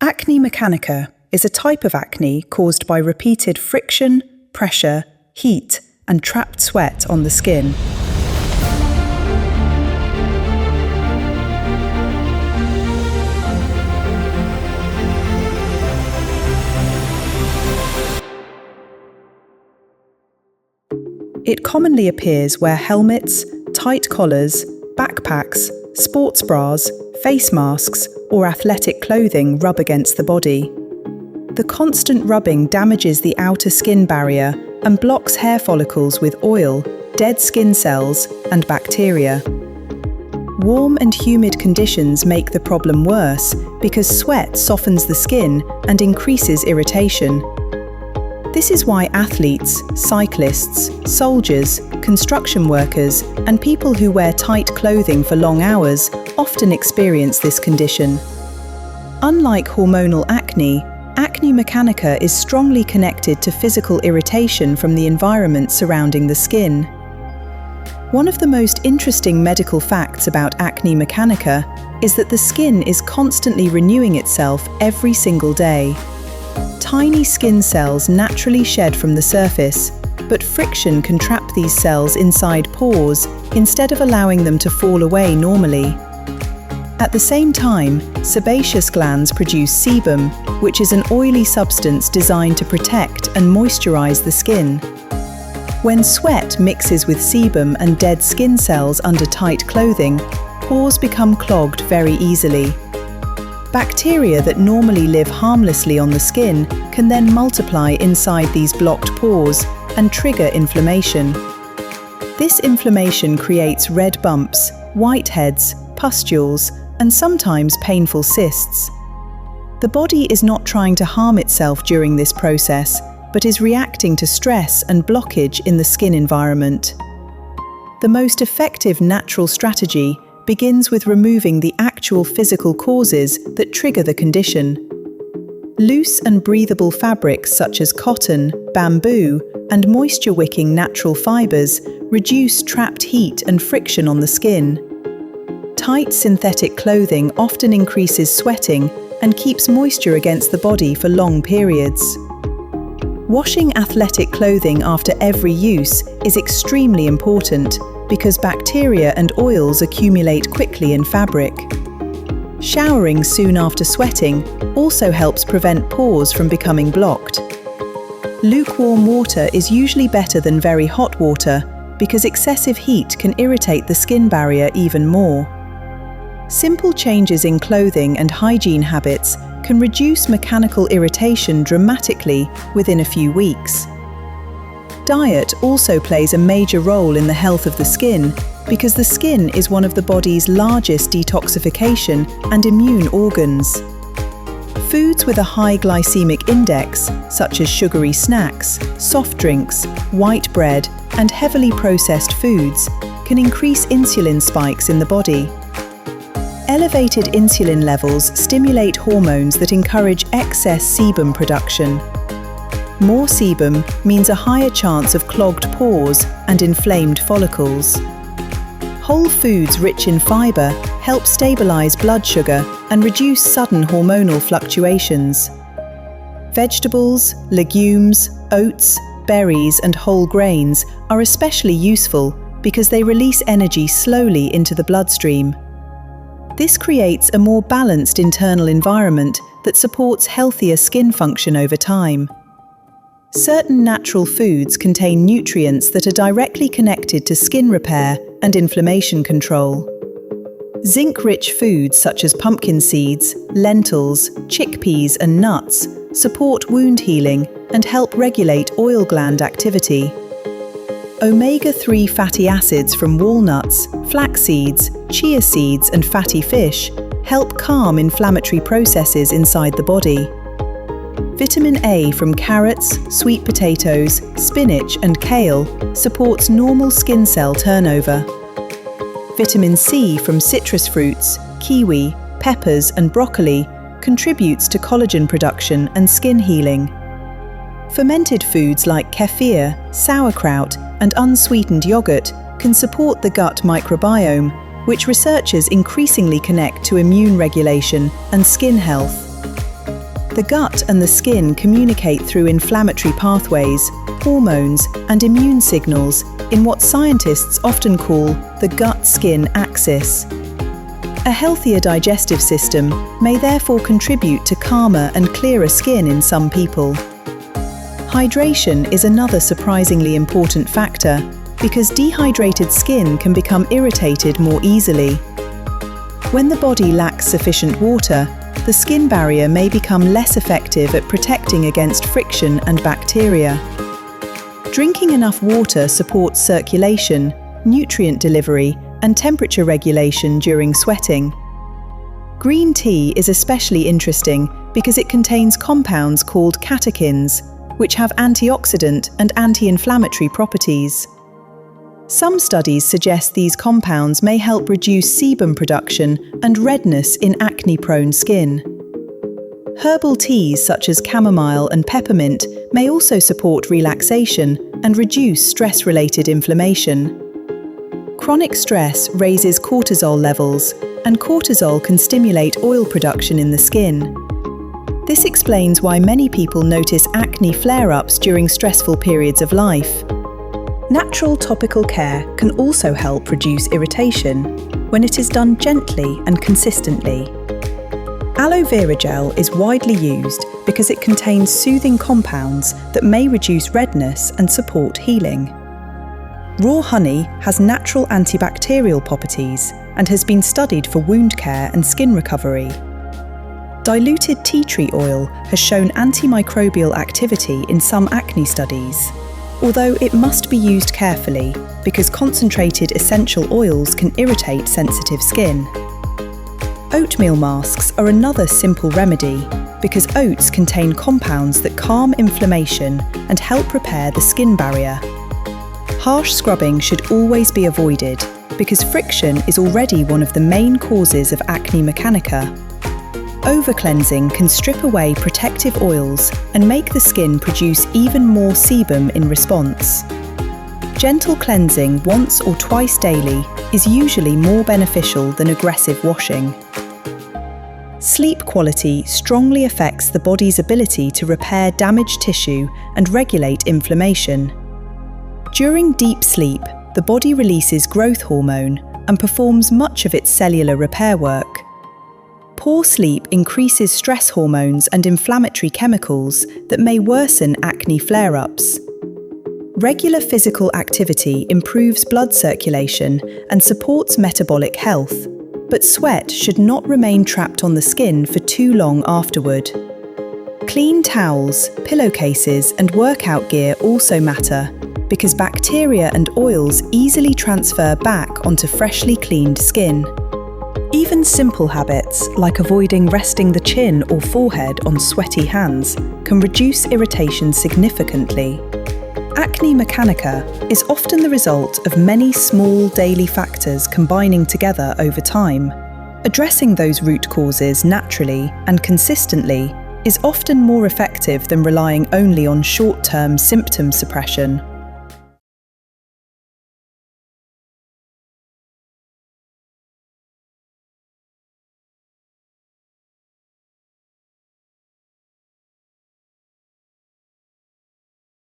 Acne mechanica is a type of acne caused by repeated friction, pressure, heat, and trapped sweat on the skin. It commonly appears where helmets, tight collars, backpacks, sports bras, face masks, or athletic clothing rub against the body. The constant rubbing damages the outer skin barrier and blocks hair follicles with oil, dead skin cells, and bacteria. Warm and humid conditions make the problem worse because sweat softens the skin and increases irritation. This is why athletes, cyclists, soldiers, construction workers, and people who wear tight clothing for long hours often experience this condition. Unlike hormonal acne, acne mechanica is strongly connected to physical irritation from the environment surrounding the skin. One of the most interesting medical facts about acne mechanica is that the skin is constantly renewing itself every single day. Tiny skin cells naturally shed from the surface, but friction can trap these cells inside pores instead of allowing them to fall away normally. At the same time, sebaceous glands produce sebum, which is an oily substance designed to protect and moisturize the skin. When sweat mixes with sebum and dead skin cells under tight clothing, pores become clogged very easily. Bacteria that normally live harmlessly on the skin can then multiply inside these blocked pores and trigger inflammation. This inflammation creates red bumps, whiteheads, pustules, and sometimes painful cysts. The body is not trying to harm itself during this process, but is reacting to stress and blockage in the skin environment. The most effective natural strategy begins with removing the actual physical causes that trigger the condition. Loose and breathable fabrics such as cotton, bamboo, and moisture-wicking natural fibers reduce trapped heat and friction on the skin. Tight synthetic clothing often increases sweating and keeps moisture against the body for long periods. Washing athletic clothing after every use is extremely important because bacteria and oils accumulate quickly in fabric. Showering soon after sweating also helps prevent pores from becoming blocked. Lukewarm water is usually better than very hot water because excessive heat can irritate the skin barrier even more. Simple changes in clothing and hygiene habits can reduce mechanical irritation dramatically within a few weeks. Diet also plays a major role in the health of the skin because the skin is one of the body's largest detoxification and immune organs. Foods with a high glycemic index, such as sugary snacks, soft drinks, white bread, and heavily processed foods, can increase insulin spikes in the body. Elevated insulin levels stimulate hormones that encourage excess sebum production. More sebum means a higher chance of clogged pores and inflamed follicles. Whole foods rich in fiber help stabilize blood sugar and reduce sudden hormonal fluctuations. Vegetables, legumes, oats, berries, and whole grains are especially useful because they release energy slowly into the bloodstream. This creates a more balanced internal environment that supports healthier skin function over time. Certain natural foods contain nutrients that are directly connected to skin repair and inflammation control. Zinc-rich foods such as pumpkin seeds, lentils, chickpeas, and nuts support wound healing and help regulate oil gland activity. Omega-3 fatty acids from walnuts, flax seeds, chia seeds, and fatty fish help calm inflammatory processes inside the body. Vitamin A from carrots, sweet potatoes, spinach, and kale supports normal skin cell turnover. Vitamin C from citrus fruits, kiwi, peppers, and broccoli contributes to collagen production and skin healing. Fermented foods like kefir, sauerkraut, and unsweetened yogurt can support the gut microbiome, which researchers increasingly connect to immune regulation and skin health. The gut and the skin communicate through inflammatory pathways, hormones, and immune signals in what scientists often call the gut-skin axis. A healthier digestive system may therefore contribute to calmer and clearer skin in some people. Hydration is another surprisingly important factor because dehydrated skin can become irritated more easily. When the body lacks sufficient water, the skin barrier may become less effective at protecting against friction and bacteria. Drinking enough water supports circulation, nutrient delivery, and temperature regulation during sweating. Green tea is especially interesting because it contains compounds called catechins, which have antioxidant and anti-inflammatory properties. Some studies suggest these compounds may help reduce sebum production and redness in acne-prone skin. Herbal teas such as chamomile and peppermint may also support relaxation and reduce stress-related inflammation. Chronic stress raises cortisol levels, and cortisol can stimulate oil production in the skin. This explains why many people notice acne flare-ups during stressful periods of life. Natural topical care can also help reduce irritation when it is done gently and consistently. Aloe vera gel is widely used because it contains soothing compounds that may reduce redness and support healing. Raw honey has natural antibacterial properties and has been studied for wound care and skin recovery. Diluted tea tree oil has shown antimicrobial activity in some acne studies, although it must be used carefully because concentrated essential oils can irritate sensitive skin. Oatmeal masks are another simple remedy because oats contain compounds that calm inflammation and help repair the skin barrier. Harsh scrubbing should always be avoided because friction is already one of the main causes of acne mechanica. Over-cleansing can strip away protective oils and make the skin produce even more sebum in response. Gentle cleansing once or twice daily is usually more beneficial than aggressive washing. Sleep quality strongly affects the body's ability to repair damaged tissue and regulate inflammation. During deep sleep, the body releases growth hormone and performs much of its cellular repair work. Poor sleep increases stress hormones and inflammatory chemicals that may worsen acne flare-ups. Regular physical activity improves blood circulation and supports metabolic health, but sweat should not remain trapped on the skin for too long afterward. Clean towels, pillowcases, and workout gear also matter because bacteria and oils easily transfer back onto freshly cleaned skin. Even simple habits, like avoiding resting the chin or forehead on sweaty hands, can reduce irritation significantly. Acne mechanica is often the result of many small daily factors combining together over time. Addressing those root causes naturally and consistently is often more effective than relying only on short-term symptom suppression